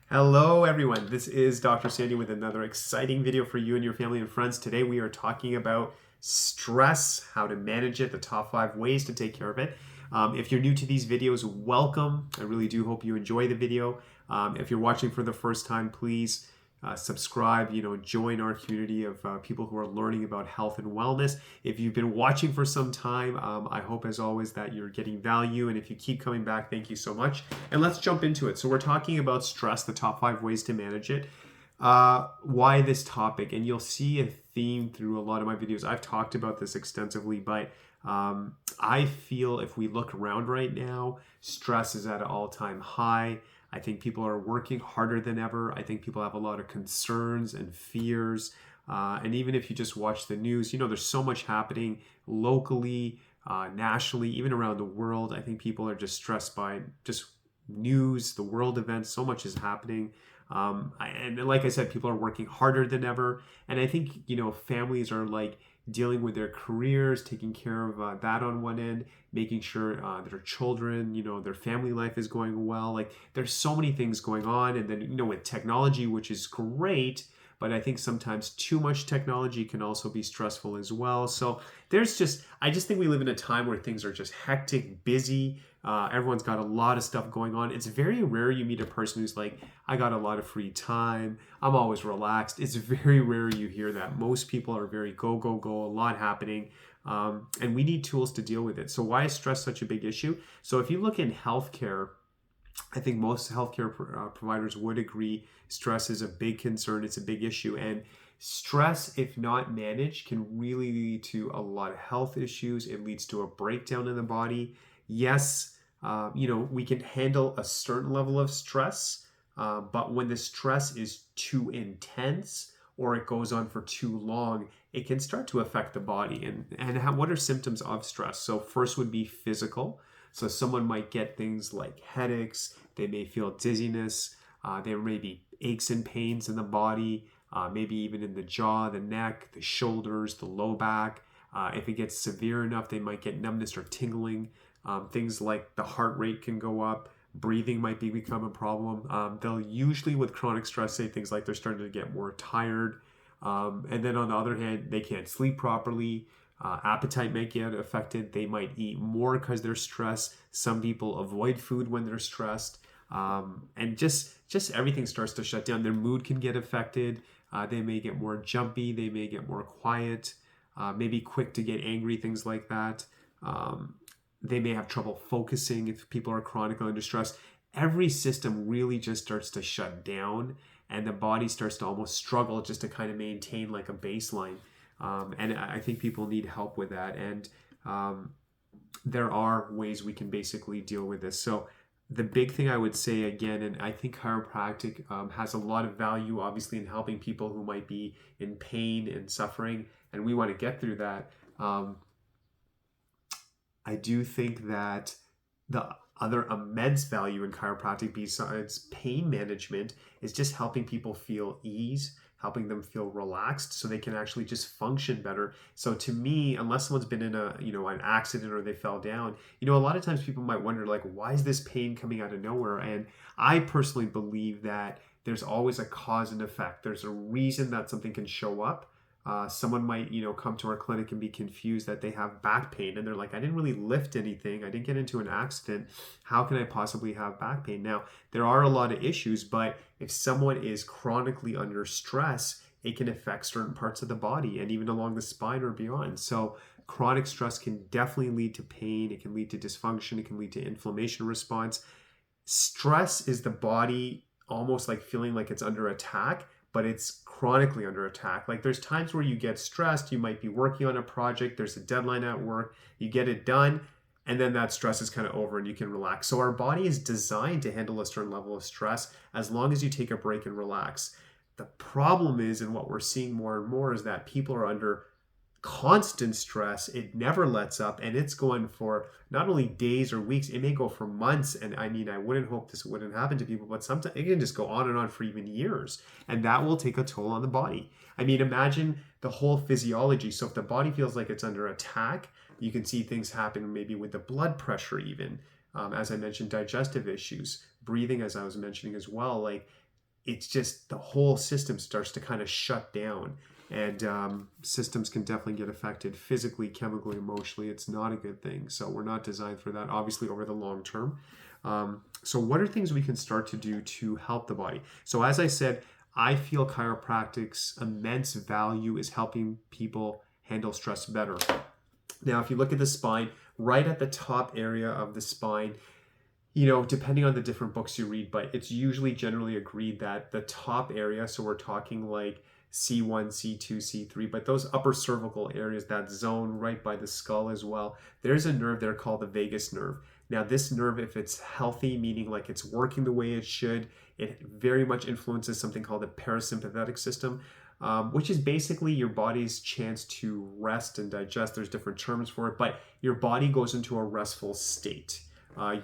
Hello everyone, this is Dr. Sandy with another exciting video for you and your family and friends. Today we are talking about stress, how to manage it, the top 5 ways to take care of it. If you're new to these videos, welcome. I really do hope you enjoy the video. If you're watching for the first time, please subscribe, join our community of people who are learning about health and wellness. If you've been watching for some time, I hope as always that you're getting value, and if you keep coming back, thank you so much. And let's jump into it. So we're talking about stress, the top 5 ways to manage it. Why this topic? And you'll see a theme through a lot of my videos. I've talked about this extensively, but I feel if we look around right now, stress is at an all-time high. I think people are working harder than ever. I think people have a lot of concerns and fears. And even if you just watch the news, there's so much happening locally, nationally, even around the world. I think people are just stressed by just news, the world events. So much is happening. And like I said, people are working harder than ever. And I think, families are like dealing with their careers, taking care of that on one end, making sure their children, their family life is going well. Like there's so many things going on. And then, with technology, which is great, but I think sometimes too much technology can also be stressful as well. So I just think we live in a time where things are just hectic, busy. Everyone's got a lot of stuff going on. It's very rare you meet a person who's like, I got a lot of free time. I'm always relaxed. It's very rare you hear that. Most people are very go, go, go, a lot happening. And we need tools to deal with it. So why is stress such a big issue? So if you look in healthcare, I think most healthcare providers would agree stress is a big concern. It's a big issue. And stress, if not managed, can really lead to a lot of health issues. It leads to a breakdown in the body. Yes, we can handle a certain level of stress, but when the stress is too intense or it goes on for too long, it can start to affect the body. And what are symptoms of stress? So first would be physical. So someone might get things like headaches, they may feel dizziness, there may be aches and pains in the body, maybe even in the jaw, the neck, the shoulders, the low back. If it gets severe enough, they might get numbness or tingling. Things like the heart rate can go up, breathing might become a problem. They'll usually with chronic stress say things like they're starting to get more tired. And then on the other hand, they can't sleep properly. Appetite might get affected. They might eat more because they're stressed. Some people avoid food when they're stressed. And just everything starts to shut down. Their mood can get affected. They may get more jumpy. They may get more quiet. Maybe quick to get angry, things like that. They may have trouble focusing if people are chronically under stress. Every system really just starts to shut down, and the body starts to almost struggle just to kind of maintain like a baseline. And I think people need help with that. And there are ways we can basically deal with this. So the big thing I would say again, and I think chiropractic has a lot of value, obviously, in helping people who might be in pain and suffering, and we want to get through that. I do think that the other immense value in chiropractic besides pain management is just helping people feel ease, helping them feel relaxed so they can actually just function better. So to me, unless someone's been in an accident or they fell down, a lot of times people might wonder like, why is this pain coming out of nowhere? And I personally believe that there's always a cause and effect. There's a reason that something can show up. Someone might, come to our clinic and be confused that they have back pain. And they're like, I didn't really lift anything. I didn't get into an accident. How can I possibly have back pain? Now, there are a lot of issues, but if someone is chronically under stress, it can affect certain parts of the body and even along the spine or beyond. So chronic stress can definitely lead to pain. It can lead to dysfunction. It can lead to inflammation response. Stress is the body almost like feeling like it's under attack, but it's chronically under attack. Like there's times where you get stressed, you might be working on a project, there's a deadline at work, you get it done, and then that stress is kind of over and you can relax. So our body is designed to handle a certain level of stress as long as you take a break and relax. The problem is, and what we're seeing more and more, is that people are under constant stress. It never lets up, and it's going for not only days or weeks, it may go for months. And I mean, I wouldn't hope this wouldn't happen to people, but sometimes it can just go on and on for even years, and that will take a toll on the body. I mean, imagine the whole physiology. So if the body feels like it's under attack, you can see things happen maybe with the blood pressure even. As I mentioned, digestive issues, breathing, as I was mentioning as well. Like it's just the whole system starts to kind of shut down. And systems can definitely get affected physically, chemically, emotionally. It's not a good thing. So we're not designed for that, obviously, over the long term. So what are things we can start to do to help the body? So as I said, I feel chiropractic's immense value is helping people handle stress better. Now, if you look at the spine, right at the top area of the spine, depending on the different books you read, but it's usually generally agreed that the top area, so we're talking like C1, C2, C3, but those upper cervical areas, that zone right by the skull as well, there's a nerve there called the vagus nerve. Now, this nerve, if it's healthy, meaning like it's working the way it should, it very much influences something called the parasympathetic system, which is basically your body's chance to rest and digest. There's different terms for it, but your body goes into a restful state.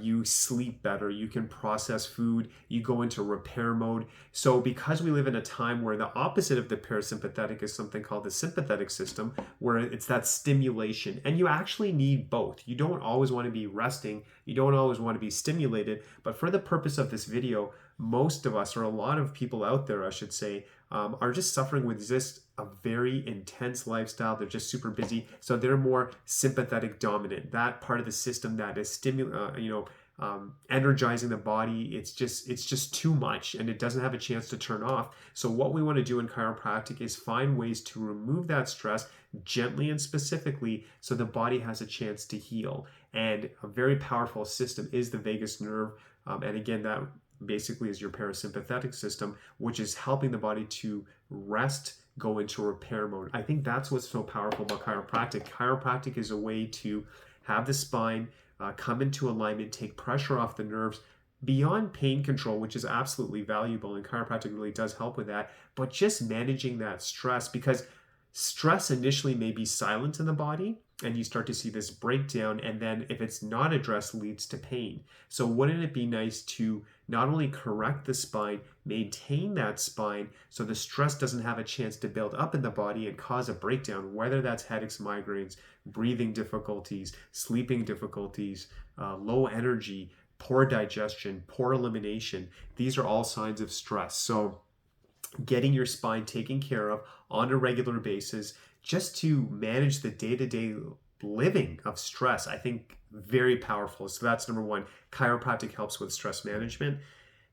You sleep better, you can process food, you go into repair mode. So because we live in a time where the opposite of the parasympathetic is something called the sympathetic system, where it's that stimulation, and you actually need both. You don't always want to be resting, you don't always want to be stimulated, but for the purpose of this video, most of us, or a lot of people out there, I should say, are just suffering with just a very intense lifestyle. They're just super busy, so they're more sympathetic dominant. That part of the system that is energizing the body, it's just too much, and it doesn't have a chance to turn off. So what we want to do in chiropractic is find ways to remove that stress gently and specifically, so the body has a chance to heal. And a very powerful system is the vagus nerve, and again, that basically is your parasympathetic system, which is helping the body to rest, go into repair mode. I think that's what's so powerful about chiropractic. Chiropractic is a way to have the spine come into alignment, take pressure off the nerves, beyond pain control, which is absolutely valuable, and chiropractic really does help with that, but just managing that stress, because stress initially may be silent in the body, and you start to see this breakdown, and then if it's not addressed, leads to pain. So wouldn't it be nice to not only correct the spine, maintain that spine, so the stress doesn't have a chance to build up in the body and cause a breakdown, whether that's headaches, migraines, breathing difficulties, sleeping difficulties, low energy, poor digestion, poor elimination. These are all signs of stress. So getting your spine taken care of on a regular basis, just to manage the day-to-day living of stress, I think very powerful. So that's number one. Chiropractic helps with stress management.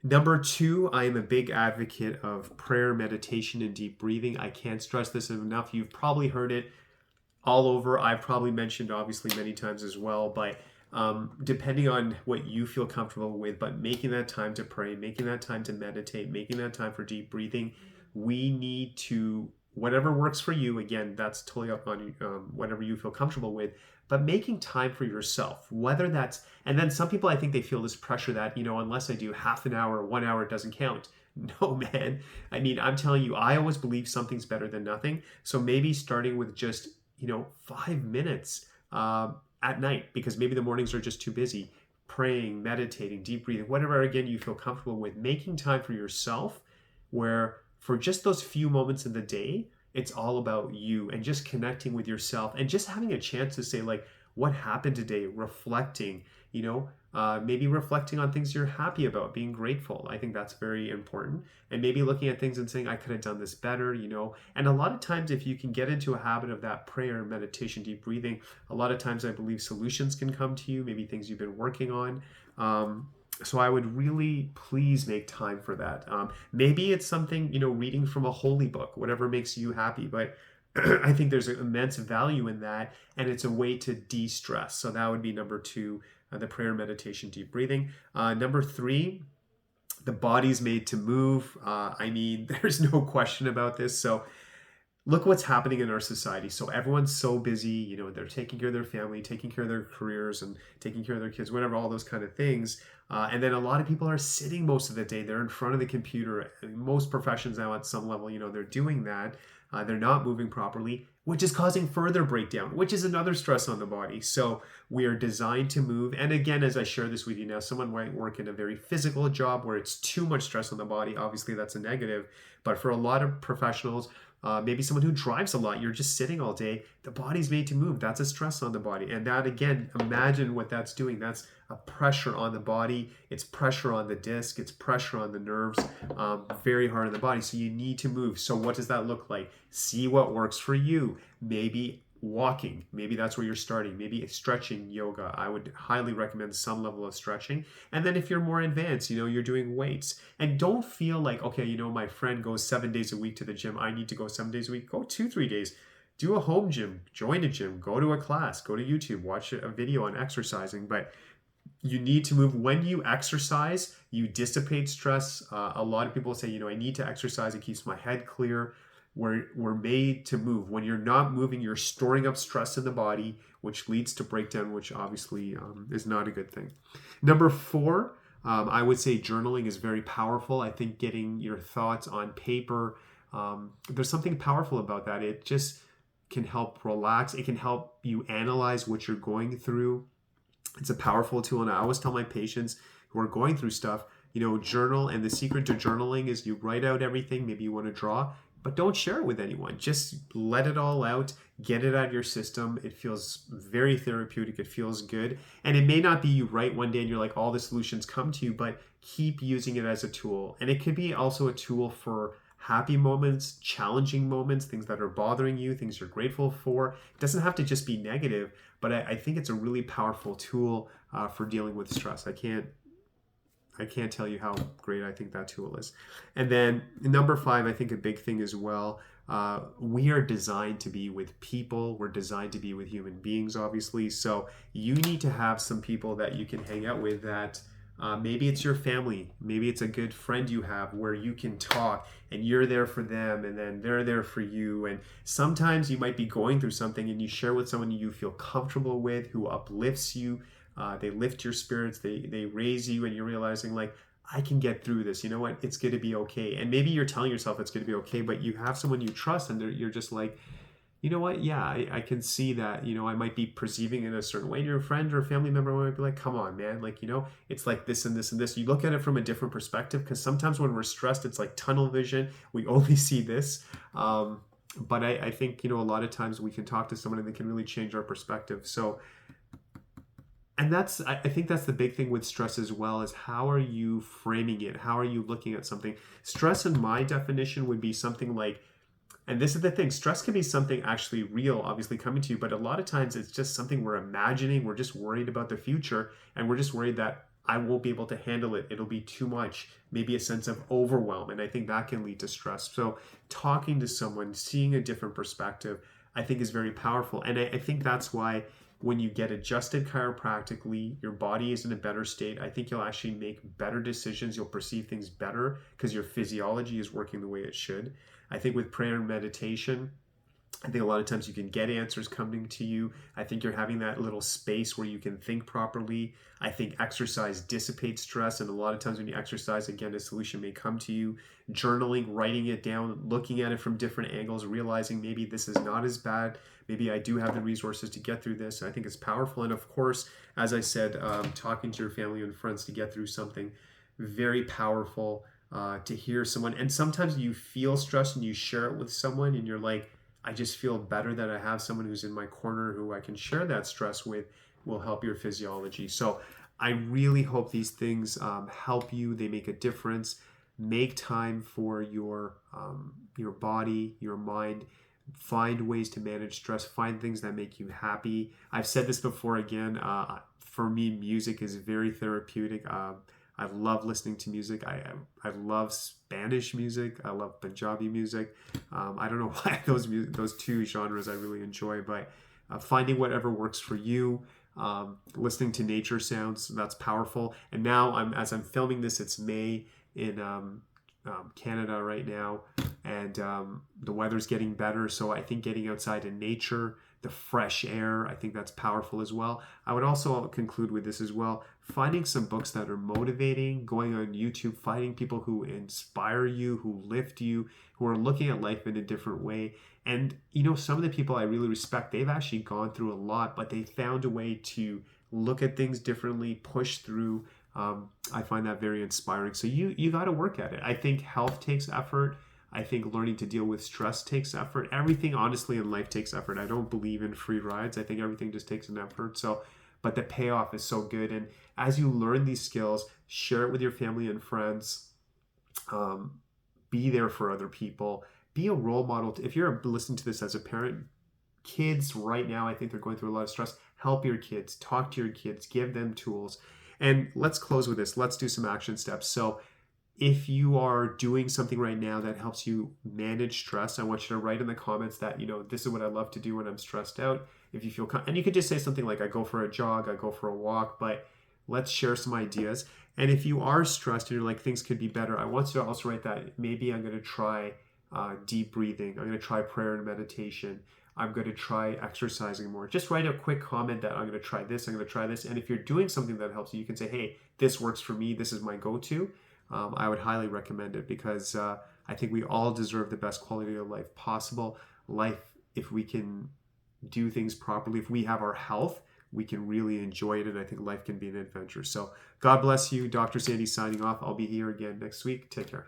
Number two, I am a big advocate of prayer, meditation, and deep breathing. I can't stress this enough. You've probably heard it all over. I've probably mentioned obviously many times as well, but depending on what you feel comfortable with, but making that time to pray, making that time to meditate, making that time for deep breathing, we need to, whatever works for you, again, that's totally up on you, whatever you feel comfortable with, but making time for yourself, whether that's, and then some people, I think they feel this pressure that, unless I do half an hour, 1 hour, it doesn't count. No, man. I mean, I'm telling you, I always believe something's better than nothing. So maybe starting with just, 5 minutes at night, because maybe the mornings are just too busy, praying, meditating, deep breathing, whatever, again, you feel comfortable with, making time for yourself, where for just those few moments in the day, it's all about you and just connecting with yourself and just having a chance to say, like, what happened today, reflecting, maybe reflecting on things you're happy about, being grateful. I think that's very important. And maybe looking at things and saying, I could have done this better, And a lot of times, if you can get into a habit of that prayer, meditation, deep breathing, a lot of times I believe solutions can come to you, maybe things you've been working on. So I would really please make time for that. Maybe it's something, reading from a holy book, whatever makes you happy. But I think there's immense value in that, and it's a way to de-stress. So that would be number two, the prayer, meditation, deep breathing. Number three, the body's made to move. There's no question about this. So look what's happening in our society. So everyone's so busy, they're taking care of their family, taking care of their careers, and taking care of their kids, whatever, all those kind of things. And then a lot of people are sitting most of the day. They're in front of the computer. Most professions now at some level, they're doing that. They're not moving properly, which is causing further breakdown, which is another stress on the body. So we are designed to move. And again, as I share this with you now, someone might work in a very physical job where it's too much stress on the body. Obviously, that's a negative. But for a lot of professionals maybe someone who drives a lot, you're just sitting all day. The body's made to move. That's a stress on the body. And that, again, imagine what that's doing. That's a pressure on the body. It's pressure on the disc. It's pressure on the nerves, very hard on the body. So you need to move. So what does that look like? See what works for you. Maybe walking, maybe that's where you're starting. Maybe stretching, yoga. I would highly recommend some level of stretching. And then if you're more advanced, you're doing weights. And don't feel like, okay, my friend goes 7 days a week to the gym, I need to go 7 days a week. Go 2-3 days. Do a home gym, join a gym, go to a class, go to YouTube, watch a video on exercising. But you need to move. When you exercise, you dissipate stress. A lot of people say, I need to exercise. It keeps my head clear. We're made to move. When you're not moving, you're storing up stress in the body, which leads to breakdown, which obviously is not a good thing. Number 4, I would say journaling is very powerful. I think getting your thoughts on paper, there's something powerful about that. It just can help relax. It can help you analyze what you're going through. It's a powerful tool. And I always tell my patients who are going through stuff, journal. And the secret to journaling is you write out everything. Maybe you want to draw, but don't share it with anyone. Just let it all out, get it out of your system. It feels very therapeutic. It feels good. And it may not be you write one day and you're like, all the solutions come to you, but keep using it as a tool. And it could be also a tool for happy moments, challenging moments, things that are bothering you, things you're grateful for. It doesn't have to just be negative, but I think it's a really powerful tool for dealing with stress. I can't tell you how great I think that tool is. And then number 5, I think a big thing as well, we are designed to be with people. We're designed to be with human beings, obviously. So you need to have some people that you can hang out with that maybe it's your family. Maybe it's a good friend you have where you can talk and you're there for them and then they're there for you. And sometimes you might be going through something and you share with someone you feel comfortable with, who uplifts you. They lift your spirits, they raise you, and you're realizing like, I can get through this. You know what? It's going to be okay. And maybe you're telling yourself it's going to be okay, but you have someone you trust and you're just like, you know what? Yeah, I can see that, I might be perceiving it a certain way. And your friend or family member might be like, come on, man. Like, it's like this and this and this. You look at it from a different perspective, because sometimes when we're stressed, it's like tunnel vision. We only see this. But I think, a lot of times we can talk to someone and they can really change our perspective. So, and I think that's the big thing with stress as well, is how are you framing it? How are you looking at something? Stress, in my definition, would be something like, and this is the thing, stress can be something actually real, obviously coming to you, but a lot of times it's just something we're imagining. We're just worried about the future, and we're just worried that I won't be able to handle it. It'll be too much, maybe a sense of overwhelm. And I think that can lead to stress. So talking to someone, seeing a different perspective, I think is very powerful. And I think that's why when you get adjusted chiropractically, your body is in a better state. I think you'll actually make better decisions. You'll perceive things better because your physiology is working the way it should. I think with prayer and meditation, I think a lot of times you can get answers coming to you. I think you're having that little space where you can think properly. I think exercise dissipates stress. And a lot of times when you exercise, again, a solution may come to you. Journaling, writing it down, looking at it from different angles, realizing maybe this is not as bad. Maybe I do have the resources to get through this. I think it's powerful. And of course, as I said, talking to your family and friends to get through something, very powerful. To hear someone, and sometimes you feel stressed and you share it with someone and you're like, I just feel better that I have someone who's in my corner who I can share that stress with, will help your physiology. So I really hope these things help you. They make a difference. Make time for your body, your mind. Find ways to manage stress. Find things that make you happy. I've said this before again. For me, music is very therapeutic. I love listening to music. I love Spanish music. I love Punjabi music. I don't know why those two genres I really enjoy, but finding whatever works for you. Listening to nature sounds, that's powerful. And now as I'm filming this, it's May in Canada right now, and the weather's getting better. So I think getting outside in nature, the fresh air, I think that's powerful as well. I would also conclude with this as well, finding some books that are motivating, going on YouTube, finding people who inspire you, who lift you, who are looking at life in a different way. And, some of the people I really respect, they've actually gone through a lot, but they found a way to look at things differently, push through. I find that very inspiring. So you got to work at it. I think health takes effort. I think learning to deal with stress takes effort. Everything, honestly, in life takes effort. I don't believe in free rides. I think everything just takes an effort. So, but the payoff is so good. And as you learn these skills, share it with your family and friends. Be there for other people. Be a role model. If you're listening to this as a parent, kids right now, I think they're going through a lot of stress. Help your kids. Talk to your kids. Give them tools. And let's close with this. Let's do some action steps. So if you are doing something right now that helps you manage stress, I want you to write in the comments that, this is what I love to do when I'm stressed out. If you feel, and you could just say something like, I go for a jog, I go for a walk, but let's share some ideas. And if you are stressed and you're like, things could be better, I want you to also write that maybe I'm going to try deep breathing. I'm going to try prayer and meditation. I'm going to try exercising more. Just write a quick comment that I'm going to try this, I'm going to try this. And if you're doing something that helps you, you can say, hey, this works for me. This is my go-to. I would highly recommend it because I think we all deserve the best quality of life possible. Life, if we can do things properly, if we have our health, we can really enjoy it. And I think life can be an adventure. So God bless you. Dr. Sandy signing off. I'll be here again next week. Take care.